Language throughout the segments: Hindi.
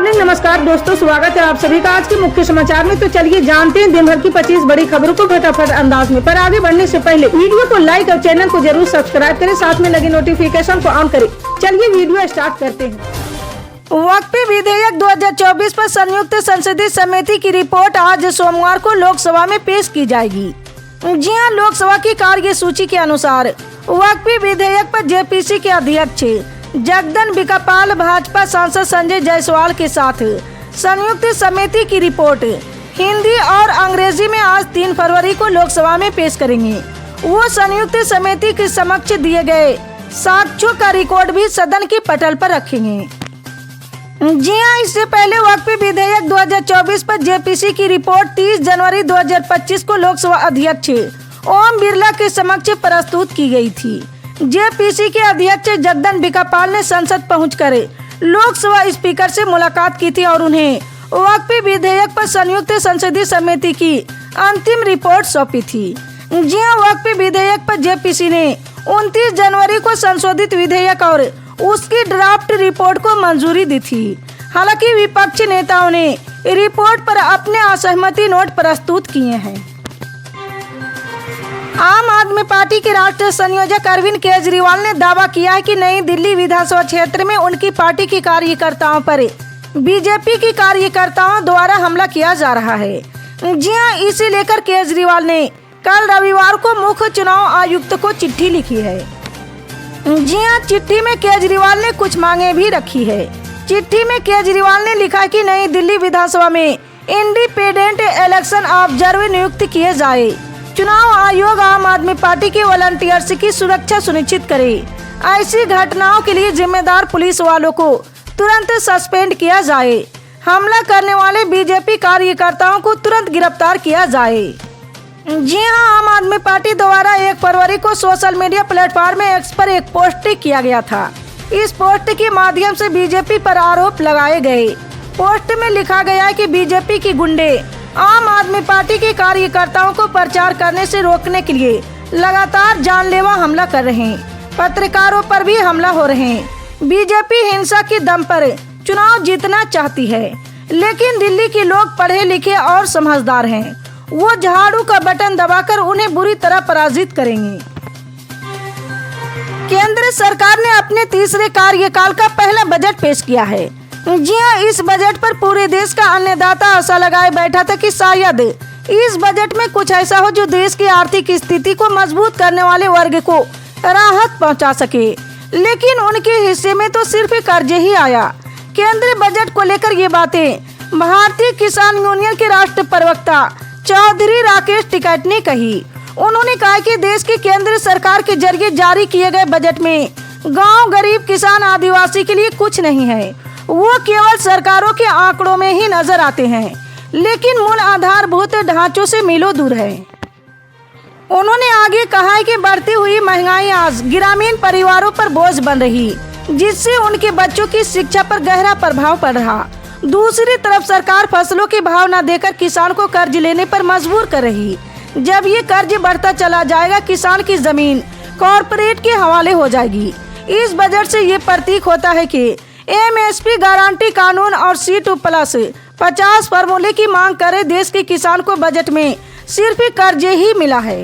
मॉर्निंग। नमस्कार दोस्तों, स्वागत है आप सभी का आज के मुख्य समाचार में। तो चलिए जानते हैं दिन भर की 25 बड़ी खबरों को फटाफट अंदाज में। पर आगे बढ़ने से पहले वीडियो को लाइक और चैनल को जरूर सब्सक्राइब करें, साथ में लगे नोटिफिकेशन को ऑन करें। चलिए वीडियो स्टार्ट करते हैं। वक्फ विधेयक 2024 पर संयुक्त संसदीय समिति की रिपोर्ट आज सोमवार को लोकसभा में पेश की जाएगी। जी हां, लोकसभा की कार्य सूची के अनुसार वक्फ विधेयक पर जेपीसी के अध्यक्ष जगदन बिकापाल भाजपा सांसद संजय जायसवाल के साथ संयुक्त समिति की रिपोर्ट हिंदी और अंग्रेजी में आज 3 फरवरी को लोकसभा में पेश करेंगे। वो संयुक्त समिति के समक्ष दिए गए साक्ष्यों का रिकॉर्ड भी सदन की पटल पर रखेंगे। जी हां, इससे पहले वक्फ विधेयक 2024 पर जेपीसी की रिपोर्ट 30 जनवरी 2025 को लोकसभा अध्यक्ष ओम बिरला के समक्ष प्रस्तुत की गई थी। जेपीसी के अध्यक्ष जगदन बिकापाल ने संसद पहुंचकर लोकसभा स्पीकर से मुलाकात की थी और उन्हें वक्फ विधेयक पर संयुक्त संसदीय समिति की अंतिम रिपोर्ट सौंपी थी। जी हां, वक्फ विधेयक पर जेपीसी ने 29 जनवरी को संशोधित विधेयक और उसकी ड्राफ्ट रिपोर्ट को मंजूरी दी थी। हालांकि विपक्षी नेताओं ने रिपोर्ट पर अपने असहमति नोट प्रस्तुत किए हैं। आम आदमी पार्टी के राष्ट्रीय संयोजक अरविंद केजरीवाल ने दावा किया है कि नई दिल्ली विधानसभा क्षेत्र में उनकी पार्टी के कार्यकर्ताओं पर बीजेपी की कार्यकर्ताओं द्वारा हमला किया जा रहा है। जी हां, इसे लेकर केजरीवाल ने कल रविवार को मुख्य चुनाव आयुक्त को चिट्ठी लिखी है। जी हां, चिट्ठी में केजरीवाल ने कुछ मांगे भी रखी है। चिट्ठी में केजरीवाल ने लिखा कि नई दिल्ली विधानसभा में इंडिपेंडेंट इलेक्शन ऑब्जर्वर नियुक्त किए जाए। चुनाव आयोग आम आदमी पार्टी के वॉलंटियर्स की सुरक्षा सुनिश्चित करे। ऐसी घटनाओं के लिए जिम्मेदार पुलिस वालों को तुरंत सस्पेंड किया जाए। हमला करने वाले बीजेपी कार्यकर्ताओं को तुरंत गिरफ्तार किया जाए। जी हां, आम आदमी पार्टी द्वारा 1 फरवरी को सोशल मीडिया प्लेटफॉर्म एक्स पर एक पोस्ट किया गया था। इस पोस्ट के माध्यम से बीजेपी पर आरोप लगाए गए। पोस्ट में लिखा गया है कि बीजेपी की गुंडे आम आदमी पार्टी के कार्यकर्ताओं को प्रचार करने से रोकने के लिए लगातार जानलेवा हमला कर रहे हैं। पत्रकारों पर भी हमला हो रहे हैं। बीजेपी हिंसा के दम पर चुनाव जीतना चाहती है, लेकिन दिल्ली के लोग पढ़े लिखे और समझदार हैं। वो झाड़ू का बटन दबाकर उन्हें बुरी तरह पराजित करेंगे। केंद्र सरकार ने अपने तीसरे कार्यकाल का पहला बजट पेश किया है। जी हां, इस बजट पर पूरे देश का अन्नदाता आशा लगाए बैठा था कि शायद इस बजट में कुछ ऐसा हो जो देश की आर्थिक स्थिति को मजबूत करने वाले वर्ग को राहत पहुंचा सके, लेकिन उनके हिस्से में तो सिर्फ कर्ज ही आया। केंद्रीय बजट को लेकर ये बातें भारतीय किसान यूनियन के राष्ट्रीय प्रवक्ता चौधरी राकेश टिकैत ने कही। उन्होंने कहा कि देश की केंद्र सरकार के जरिए जारी किए गए बजट में गाँव, गरीब, किसान, आदिवासी के लिए कुछ नहीं है। वो केवल सरकारों के आंकड़ों में ही नजर आते हैं, लेकिन मूल आधारभूत ढांचों से मीलों दूर है। उन्होंने आगे कहा है कि बढ़ती हुई महंगाई आज ग्रामीण परिवारों पर बोझ बन रही, जिससे उनके बच्चों की शिक्षा पर गहरा प्रभाव पड़ रहा। दूसरी तरफ सरकार फसलों के भाव न देकर किसान को कर्ज लेने पर मजबूर कर रही। जब ये कर्ज बढ़ता चला जाएगा, किसान की जमीन कॉरपोरेट के हवाले हो जाएगी। इस बजट से ये प्रतीक होता है कि एमएसपी गारंटी कानून और C2+50 फार्मूले की मांग करे देश के किसान को बजट में सिर्फ कर्ज ही मिला है।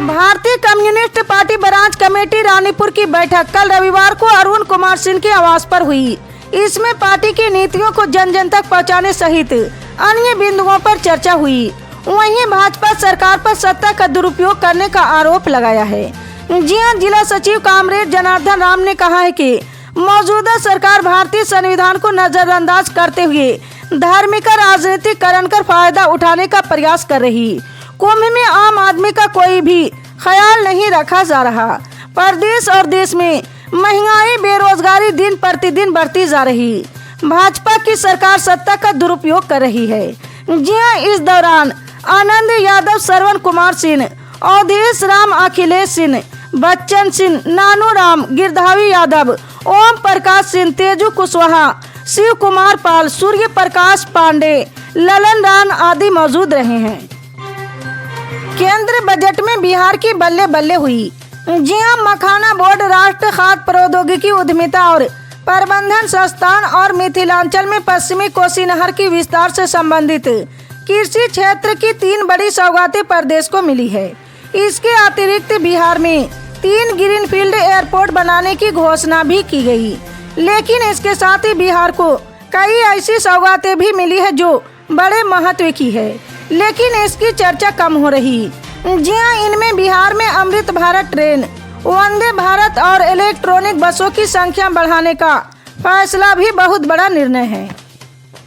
भारतीय communist party branch committee Ranipur की बैठक कल रविवार को अरुण कुमार सिंह के आवास पर हुई। इसमें पार्टी की नीतियों को जन जन तक पहुँचाने सहित अन्य बिंदुओं पर चर्चा हुई। वहीं भाजपा सरकार पर सत्ता का दुरुपयोग करने का आरोप लगाया है। जी हां, जिला सचिव कामरेड जनार्दन राम ने कहा है कि मौजूदा सरकार भारतीय संविधान को नजरअंदाज करते हुए धार्मिक राजनीतिकरण कर फायदा उठाने का प्रयास कर रही। कुंभ में आम आदमी का कोई भी ख्याल नहीं रखा जा रहा। प्रदेश और देश में महंगाई, बेरोजगारी दिन प्रतिदिन बढ़ती जा रही। भाजपा की सरकार सत्ता का दुरुपयोग कर रही है। जी हां, इस दौरान आनंद यादव, श्रवण कुमार सिंह, अवधेश राम, अखिलेश सिंह, बच्चन सिंह, नानू राम, गिरधावी यादव, ओम प्रकाश सिंह, तेजू कुशवाहा, शिव कुमार पाल, सूर्य प्रकाश पांडे, ललन राम आदि मौजूद रहे हैं। केंद्र बजट में बिहार की बल्ले बल्ले हुई। जी हां, मखाना बोर्ड राष्ट्रीय खाद्य प्रौद्योगिकी उद्यमिता और प्रबंधन संस्थान और मिथिलांचल में पश्चिमी कोसी नहर की विस्तार से संबंधित कृषि क्षेत्र की 3 बड़ी सौगातें प्रदेश को मिली है। इसके अतिरिक्त बिहार में 3 ग्रीनफील्ड एयरपोर्ट बनाने की घोषणा भी की गई। लेकिन इसके साथ ही बिहार को कई ऐसी सौगातें भी मिली है जो बड़े महत्व की है, लेकिन इसकी चर्चा कम हो रही। जी हाँ, इनमें बिहार में अमृत भारत ट्रेन, वंदे भारत और इलेक्ट्रॉनिक बसों की संख्या बढ़ाने का फैसला भी बहुत बड़ा निर्णय है।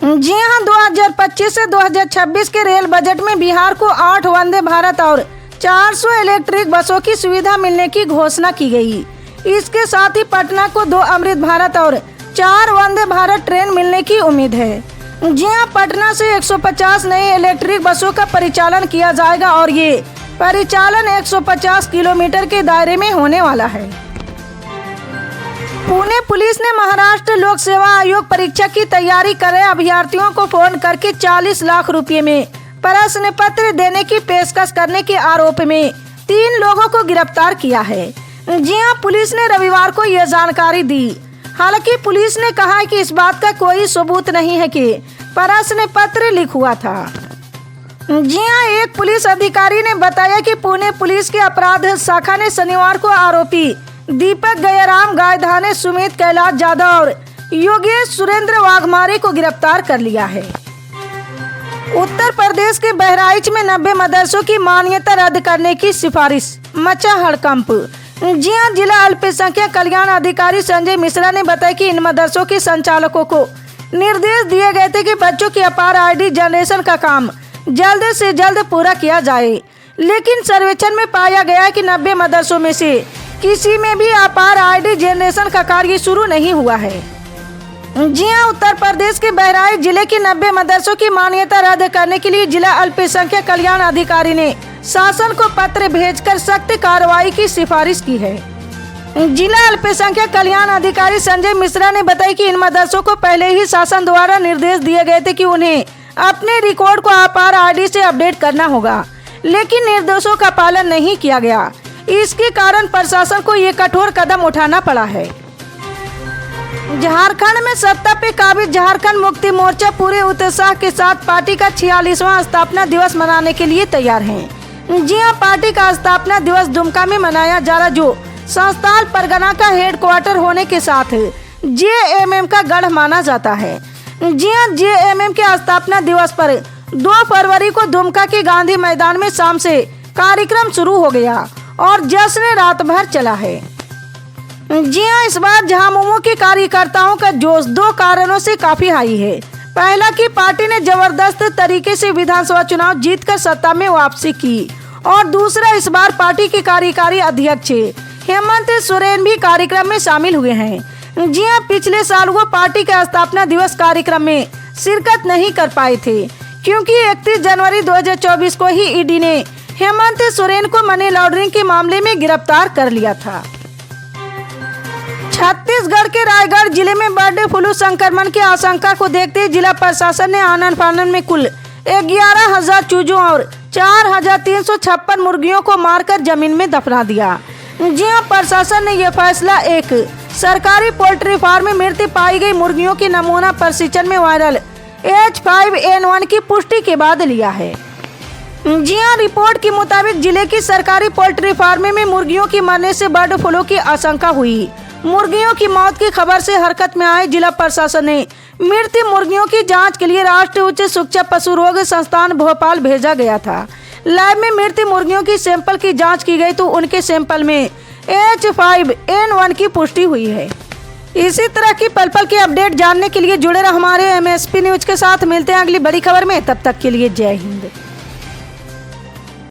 जी हाँ, 2025 से 2026 के रेल बजट में बिहार को 8 वंदे भारत और 400 इलेक्ट्रिक बसों की सुविधा मिलने की घोषणा की गई। इसके साथ ही पटना को 2 अमृत भारत और 4 वंदे भारत ट्रेन मिलने की उम्मीद है। जी हाँ, पटना से 150 नई इलेक्ट्रिक बसों का परिचालन किया जाएगा और ये परिचालन 150 किलोमीटर के दायरे में होने वाला है। पुणे पुलिस ने महाराष्ट्र लोक सेवा आयोग परीक्षा की तैयारी कर रहे अभ्यर्थियों को फोन करके 40 लाख रुपए में प्रश्न पत्र देने की पेशकश करने के आरोप में 3 लोगों को गिरफ्तार किया है। जी हाँ, पुलिस ने रविवार को यह जानकारी दी। हालांकि पुलिस ने कहा है कि इस बात का कोई सबूत नहीं है कि प्रश्न पत्र लीक हुआ था। जी हाँ, एक पुलिस अधिकारी ने बताया कि पुणे पुलिस के अपराध शाखा ने शनिवार को आरोपी दीपक गयाराम गायधाने, सुमित कैलाश यादव और योगेश सुरेंद्र वाघमारे को गिरफ्तार कर लिया है। उत्तर प्रदेश के बहराइच में 90 मदरसों की मान्यता रद्द करने की सिफारिश, मचा हड़कंप। जी हाँ, जिला अल्पसंख्यक कल्याण अधिकारी संजय मिश्रा ने बताया कि इन मदरसों के संचालकों को निर्देश दिए गए थे कि बच्चों की अपार आईडी जनरेशन का काम जल्द से जल्द पूरा किया जाए। लेकिन सर्वेक्षण में पाया गया कि 90 मदरसों में से किसी में भी अपार आईडी जनरेशन का कार्य शुरू नहीं हुआ है। जी हाँ, उत्तर प्रदेश के बहराइच जिले के 90 मदरसों की मान्यता रद्द करने के लिए जिला अल्पसंख्यक कल्याण अधिकारी ने शासन को पत्र भेजकर सख्त कार्रवाई की सिफारिश की है। जिला अल्पसंख्यक कल्याण अधिकारी संजय मिश्रा ने बताया कि इन मदरसों को पहले ही शासन द्वारा निर्देश दिए गए थे कि उन्हें अपने रिकॉर्ड को अपार आईडी से अपडेट करना होगा, लेकिन निर्देशों का पालन नहीं किया गया। इसके कारण प्रशासन को ये कठोर कदम उठाना पड़ा है। झारखंड में सत्ता पे काबिज झारखंड मुक्ति मोर्चा पूरे उत्साह के साथ पार्टी का 46वां स्थापना दिवस मनाने के लिए तैयार है। जी हाँ, पार्टी का स्थापना दिवस दुमका में मनाया जा रहा, जो संस्थान परगना का हेडक्वार्टर होने के साथ जेएमएम का गढ़ माना जाता है। जी हाँ, जेएमएम के स्थापना दिवस पर 2 फरवरी को दुमका के गांधी मैदान में शाम से कार्यक्रम शुरू हो गया और जश्न रात भर चला है। जी हाँ, इस बार झामुमो के कार्यकर्ताओं का जोश 2 कारणों से काफी हाई है। पहला कि पार्टी ने जबरदस्त तरीके से विधानसभा चुनाव जीतकर सत्ता में वापसी की, और दूसरा इस बार पार्टी के कार्यकारी अध्यक्ष हेमंत सोरेन भी कार्यक्रम में शामिल हुए हैं। जी हाँ, पिछले साल वो पार्टी के स्थापना दिवस कार्यक्रम में शिरकत नहीं कर पाए थे, क्योंकि 31 जनवरी 2024 को ही ईडी ने हेमंत सोरेन को मनी लॉन्ड्रिंग के मामले में गिरफ्तार कर लिया था। छत्तीसगढ़ के रायगढ़ जिले में बर्ड फ्लू संक्रमण की आशंका को देखते जिला प्रशासन ने आनन फानन में कुल 11,000 चूजों और 4,356 मुर्गियों को मारकर जमीन में दफना दिया। जी हाँ, प्रशासन ने यह फैसला एक सरकारी पोल्ट्री फार्म में मृत पाई गई मुर्गियों के नमूना परीक्षण में वायरल H5N1 की पुष्टि के बाद लिया है। जी हाँ, रिपोर्ट के मुताबिक जिले की सरकारी पोल्ट्री फार्म में मुर्गियों की मरने से बर्ड फ्लू की आशंका हुई। मुर्गियों की मौत की खबर से हरकत में आए जिला प्रशासन ने मृत मुर्गियों की जांच के लिए राष्ट्रीय उच्च शिक्षा पशु रोग संस्थान भोपाल भेजा गया था। लैब में मृत मुर्गियों की सैंपल की जांच की गई तो उनके सैंपल में H5N1 की पुष्टि हुई है। इसी तरह की पल पल की अपडेट जानने के लिए जुड़े रहो हमारे MSP न्यूज के साथ। मिलते हैं अगली बड़ी खबर में, तब तक के लिए जय हिंद।